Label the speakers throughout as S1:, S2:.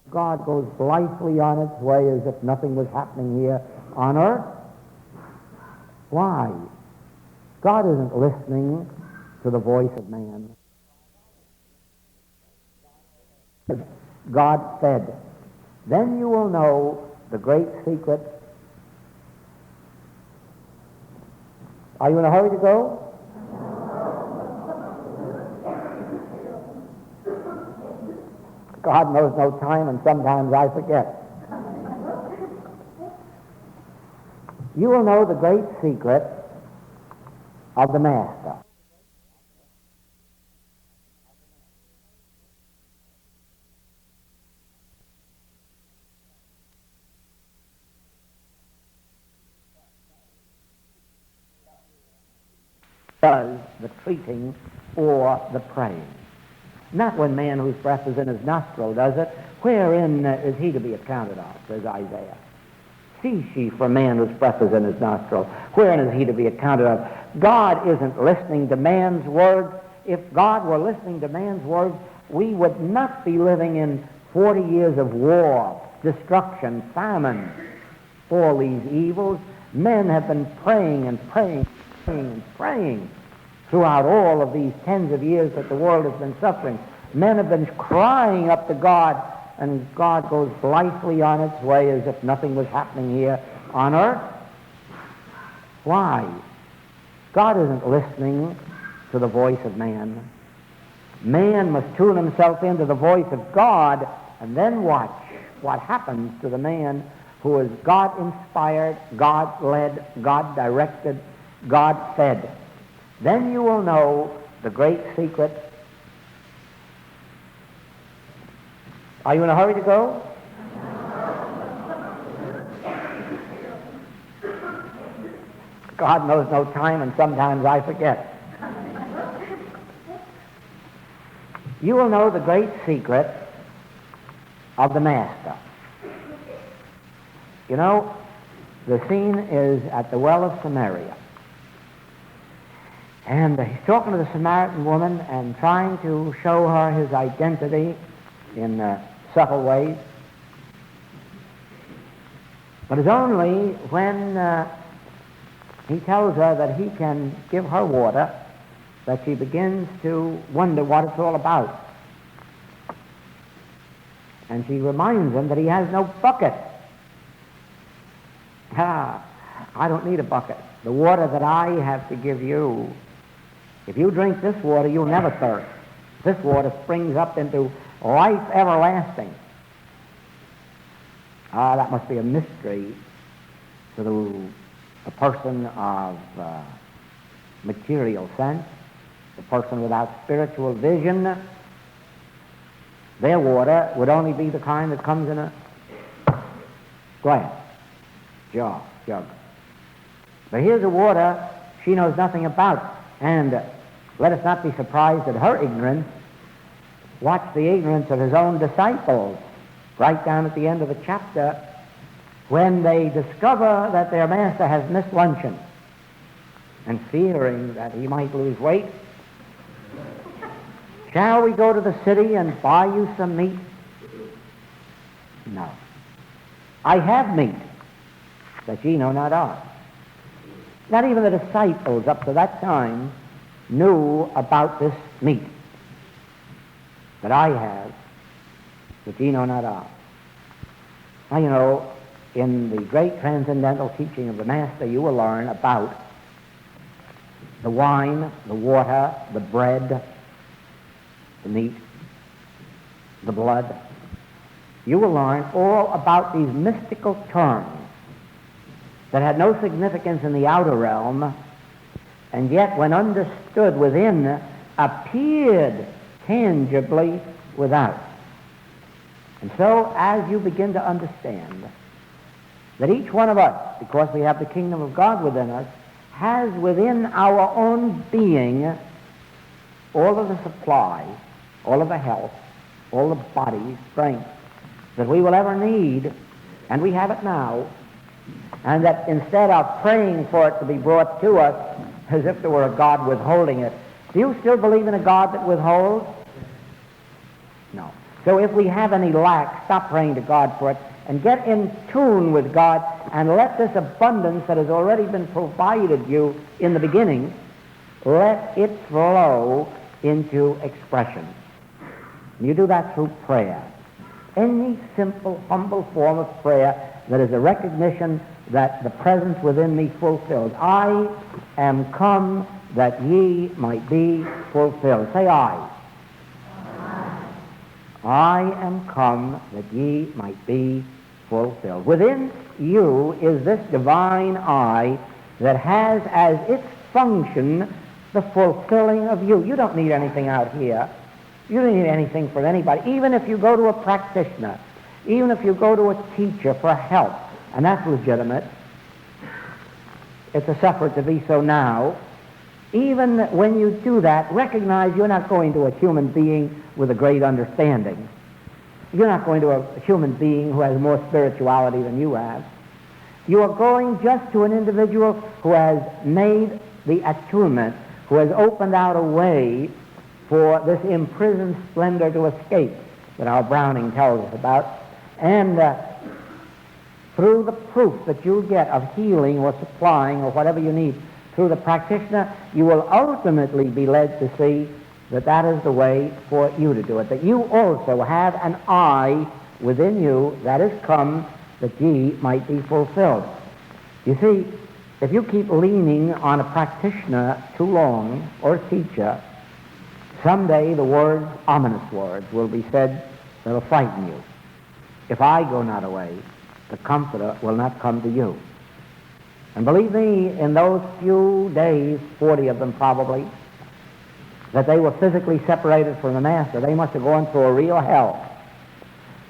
S1: God goes blithely on its way as if nothing was happening here on earth. Why? God isn't listening to the voice of man. God said, then you will know the great secret. Are you in a hurry to go? God knows no time, and sometimes I forget. You will know the great secret of the Master. Does the treating or the praying. Not when man whose breath is in his nostril does it. Wherein is he to be accounted of, says Isaiah. Cease ye from man whose breath is in his nostril. Wherein is he to be accounted of? God isn't listening to man's words. If God were listening to man's words, we would not be living in 40 years of war, destruction, famine, all these evils. Men have been praying and praying and praying throughout all of these tens of years that the world has been suffering. Men have been crying up to God, and God goes blithely on its way as if nothing was happening here on earth. Why? God isn't listening to the voice of man. Man must tune himself into the voice of God, and then watch what happens to the man who is God-inspired, God-led, God-directed, God-fed. Then you will know the great secret. Are you in a hurry to go? God knows no time, and sometimes I forget. You will know the great secret of the Master. You know, the scene is at the well of Samaria. And he's talking to the Samaritan woman and trying to show her his identity in subtle ways. But it's only when he tells her that he can give her water that she begins to wonder what it's all about. And she reminds him that he has no bucket. I don't need a bucket. The water that I have to give you, if you drink this water, you'll never thirst. This water springs up into life everlasting. That must be a mystery to a person of material sense, the person without spiritual vision. Their water would only be the kind that comes in a glass, jug. But here's a water she knows nothing about. And let us not be surprised at her ignorance. Watch the ignorance of his own disciples, right down at the end of the chapter, when they discover that their master has missed luncheon, and fearing that he might lose weight. Shall we go to the city and buy you some meat? No. I have meat that ye know not of. Not even the disciples up to that time knew about this meat that I have, which ye know not of. Now, you know, in the great transcendental teaching of the Master, you will learn about the wine, the water, the bread, the meat, the blood. You will learn all about these mystical terms that had no significance in the outer realm, and yet, when understood within, appeared tangibly without. And so, as you begin to understand that each one of us, because we have the kingdom of God within us, has within our own being all of the supply, all of the health, all the body strength that we will ever need, and we have it now, and that instead of praying for it to be brought to us as if there were a God withholding it, do you still believe in a God that withholds? No. So if we have any lack, stop praying to God for it and get in tune with God and let this abundance that has already been provided you in the beginning, let it flow into expression. You do that through prayer. Any simple, humble form of prayer that is a recognition that the presence within me fulfills. I am come that ye might be fulfilled. Say I. I am come that ye might be fulfilled. Within you is this divine I that has as its function the fulfilling of you. You don't need anything out here. You don't need anything from anybody. Even if you go to a practitioner, even if you go to a teacher for help, and that's legitimate, it's a suffer to be so now. Even when you do that, recognize you're not going to a human being with a great understanding. You're not going to a human being who has more spirituality than you have. You are going just to an individual who has made the attunement, who has opened out a way for this imprisoned splendor to escape that our Browning tells us about. And through the proof that you get of healing or supplying or whatever you need through the practitioner, you will ultimately be led to see that that is the way for you to do it, that you also have an I within you that is come that ye might be fulfilled. You see, if you keep leaning on a practitioner too long or a teacher, someday the words, ominous words, will be said that will frighten you. If I go not away, the Comforter will not come to you. And believe me, in those few days, 40 of them probably, that they were physically separated from the Master, they must have gone through a real hell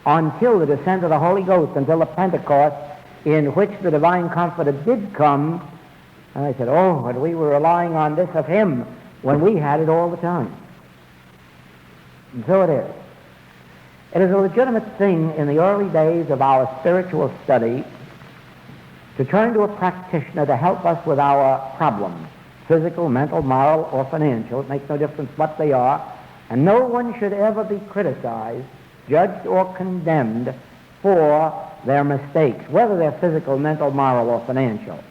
S1: until the descent of the Holy Ghost, until the Pentecost, in which the divine Comforter did come. And they said, oh, and we were relying on this of him when we had it all the time. And so it is. It is a legitimate thing in the early days of our spiritual study to turn to a practitioner to help us with our problems, physical, mental, moral, or financial. It makes no difference what they are. And no one should ever be criticized, judged, or condemned for their mistakes, whether they're physical, mental, moral, or financial,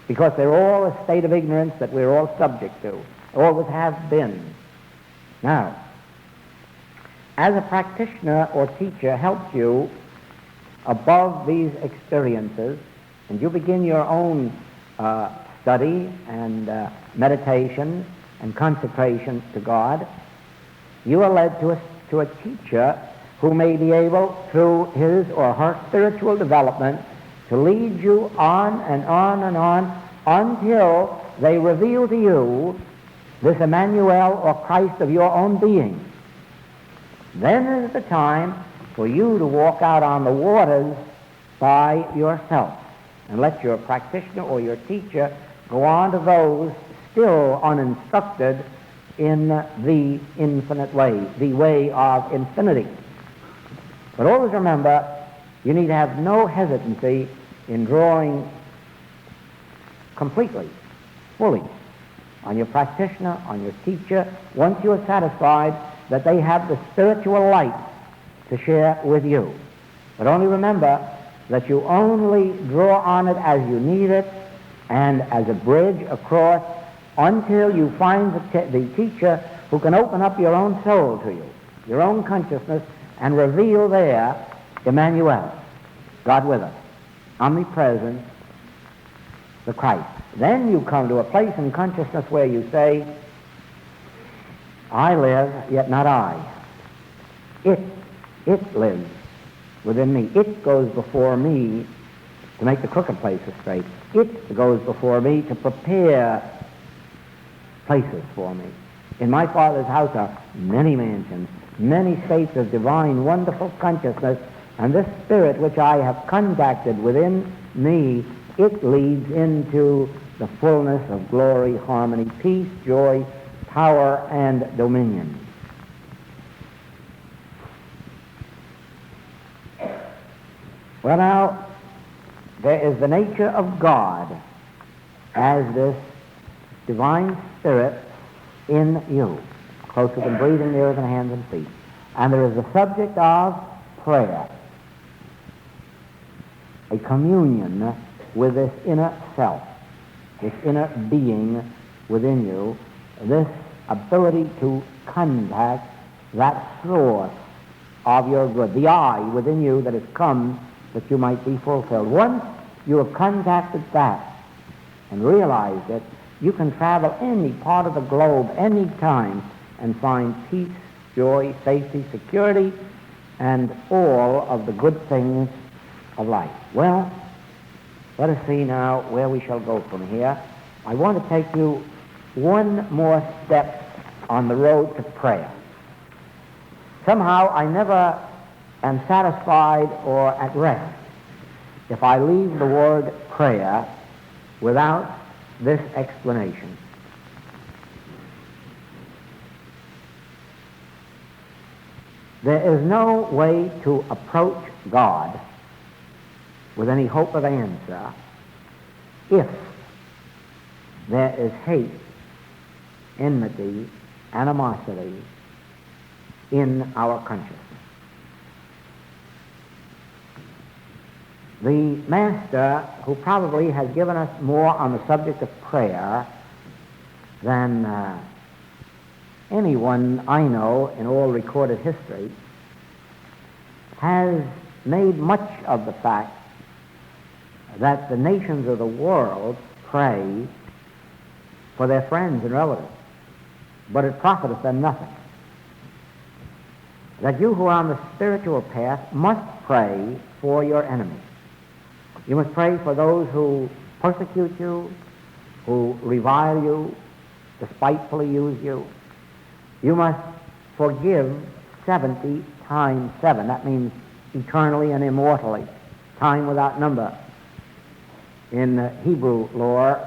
S1: because they're all a state of ignorance that we're all subject to, always have been. Now, as a practitioner or teacher helps you above these experiences, and you begin your own study and meditation and consecration to God, you are led to a teacher who may be able, through his or her spiritual development, to lead you on and on and on until they reveal to you this Emmanuel or Christ of your own being. Then is the time for you to walk out on the waters by yourself and let your practitioner or your teacher go on to those still uninstructed in the infinite way, the way of infinity. But always remember, you need to have no hesitancy in drawing completely, fully, on your practitioner, on your teacher, once you are satisfied that they have the spiritual light to share with you. But only remember that you only draw on it as you need it and as a bridge across until you find the teacher who can open up your own soul to you, your own consciousness, and reveal there Emmanuel, God with us, omnipresent, the Christ. Then you come to a place in consciousness where you say, I live, yet not I. It lives within me. It goes before me to make the crooked places straight. It goes before me to prepare places for me. In my Father's house are many mansions, many states of divine, wonderful consciousness, and this Spirit which I have contacted within me, it leads into the fullness of glory, harmony, peace, joy, power, and dominion. Well, now, there is the nature of God as this divine Spirit in you, closer than breathing, nearer than hands and feet. And there is the subject of prayer, a communion with this inner self, this inner being within you, this ability to contact that source of your good, the I within you that has come that you might be fulfilled. Once you have contacted that and realized it, you can travel any part of the globe, any time, and find peace, joy, safety, security, and all of the good things of life. Well, let us see now where we shall go from here. I want to take you one more step on the road to prayer. Somehow I never am satisfied or at rest if I leave the word prayer without this explanation. There is no way to approach God with any hope of answer if there is hate, enmity, animosity in our consciousness. The Master, who probably has given us more on the subject of prayer than anyone I know in all recorded history, has made much of the fact that the nations of the world pray for their friends and relatives, but it profiteth them nothing. That you who are on the spiritual path must pray for your enemies. You must pray for those who persecute you, who revile you, despitefully use you. You must forgive 70 times 7. That means eternally and immortally, time without number. In Hebrew lore,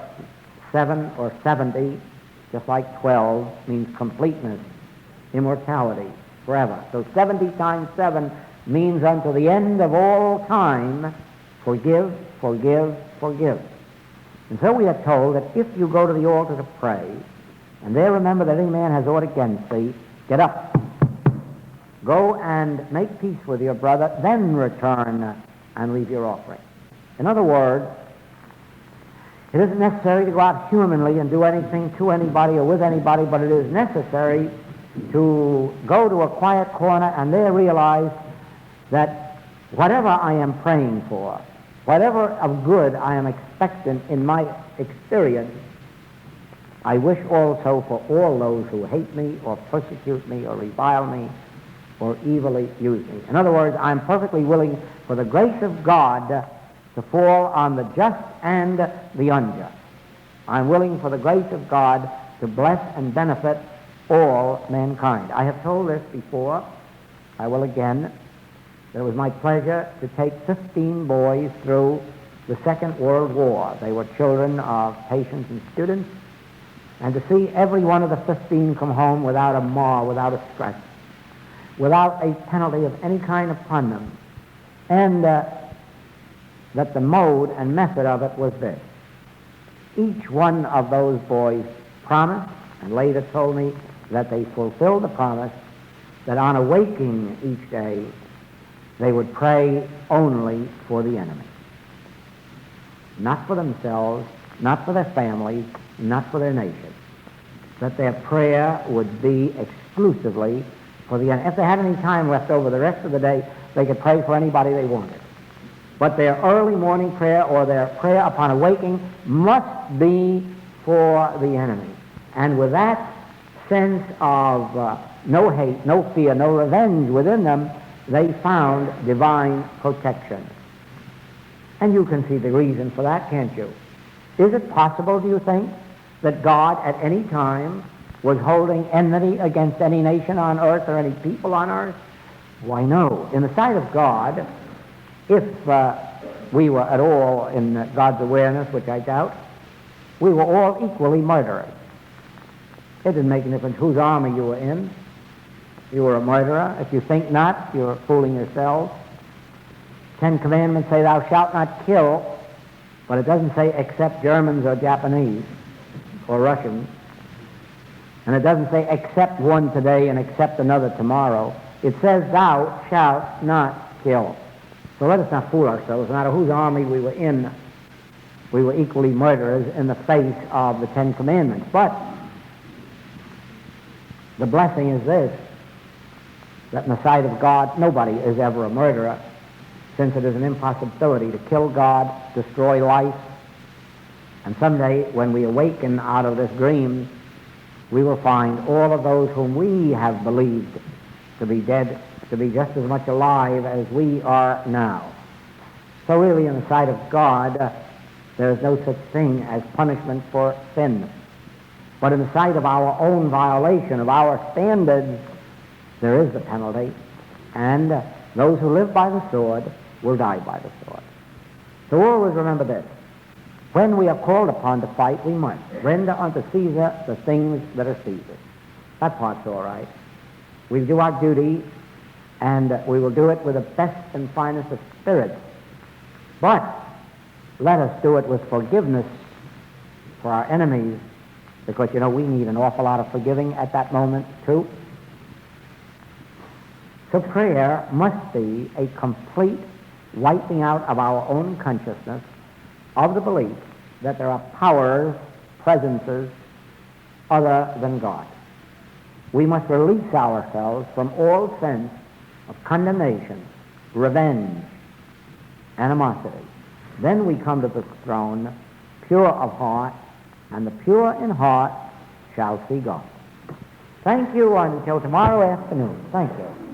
S1: 7 or 70, just like 12, means completeness, immortality, forever. So 70 times 7 means unto the end of all time, forgive, forgive, forgive. And so we are told that if you go to the altar to pray, and there remember that any man has aught against thee, get up, go and make peace with your brother, then return and leave your offering. In other words, it isn't necessary to go out humanly and do anything to anybody or with anybody, but it is necessary to go to a quiet corner and there realize that whatever I am praying for, whatever of good I am expectant in my experience, I wish also for all those who hate me or persecute me or revile me or evilly use me. In other words, I'm perfectly willing for the grace of God to fall on the just and the unjust. I'm willing for the grace of God to bless and benefit all mankind. I have told this before. I will again. It was my pleasure to take 15 boys through the Second World War. They were children of patients and students, and to see every one of the 15 come home without a mar, without a scratch, without a penalty of any kind upon them, and that the mode and method of it was this. Each one of those boys promised, and later told me that they fulfilled the promise, that on awaking each day, they would pray only for the enemy. Not for themselves, not for their families, not for their nation. That their prayer would be exclusively for the enemy. If they had any time left over the rest of the day, they could pray for anybody they wanted. But their early morning prayer or their prayer upon awaking must be for the enemy. And with that sense of no hate, no fear, no revenge within them, they found divine protection. And you can see the reason for that, can't you? Is it possible, do you think, that God at any time was holding enmity against any nation on earth or any people on earth? Why, no. In the sight of God, if we were at all in God's awareness, which I doubt, we were all equally murderers. It didn't make a difference whose army you were in. You were a murderer. If you think not, you're fooling yourself. 10 Commandments say thou shalt not kill, but it doesn't say except Germans or Japanese or Russians. And it doesn't say accept one today and accept another tomorrow. it says, thou shalt not kill. So let us not fool ourselves. No matter whose army we were in, we were equally murderers in the face of the Ten Commandments. But the blessing is this, that in the sight of God, nobody is ever a murderer, since it is an impossibility to kill God, destroy life. And someday, when we awaken out of this dream, we will find all of those whom we have believed to be dead to be just as much alive as we are now. So really, in the sight of God, there is no such thing as punishment for sin. But in the sight of our own violation of our standards, there is the penalty, and those who live by the sword will die by the sword. So always remember this. When we are called upon to fight, we must render unto Caesar the things that are Caesar's. That part's all right. We'll do our duty, and we will do it with the best and finest of spirits. But let us do it with forgiveness for our enemies, because, we need an awful lot of forgiving at that moment, too. So prayer must be a complete wiping out of our own consciousness of the belief that there are powers, presences, other than God. We must release ourselves from all sense of condemnation, revenge, animosity. Then we come to the throne, pure of heart, and the pure in heart shall see God. Thank you until tomorrow afternoon. Thank you.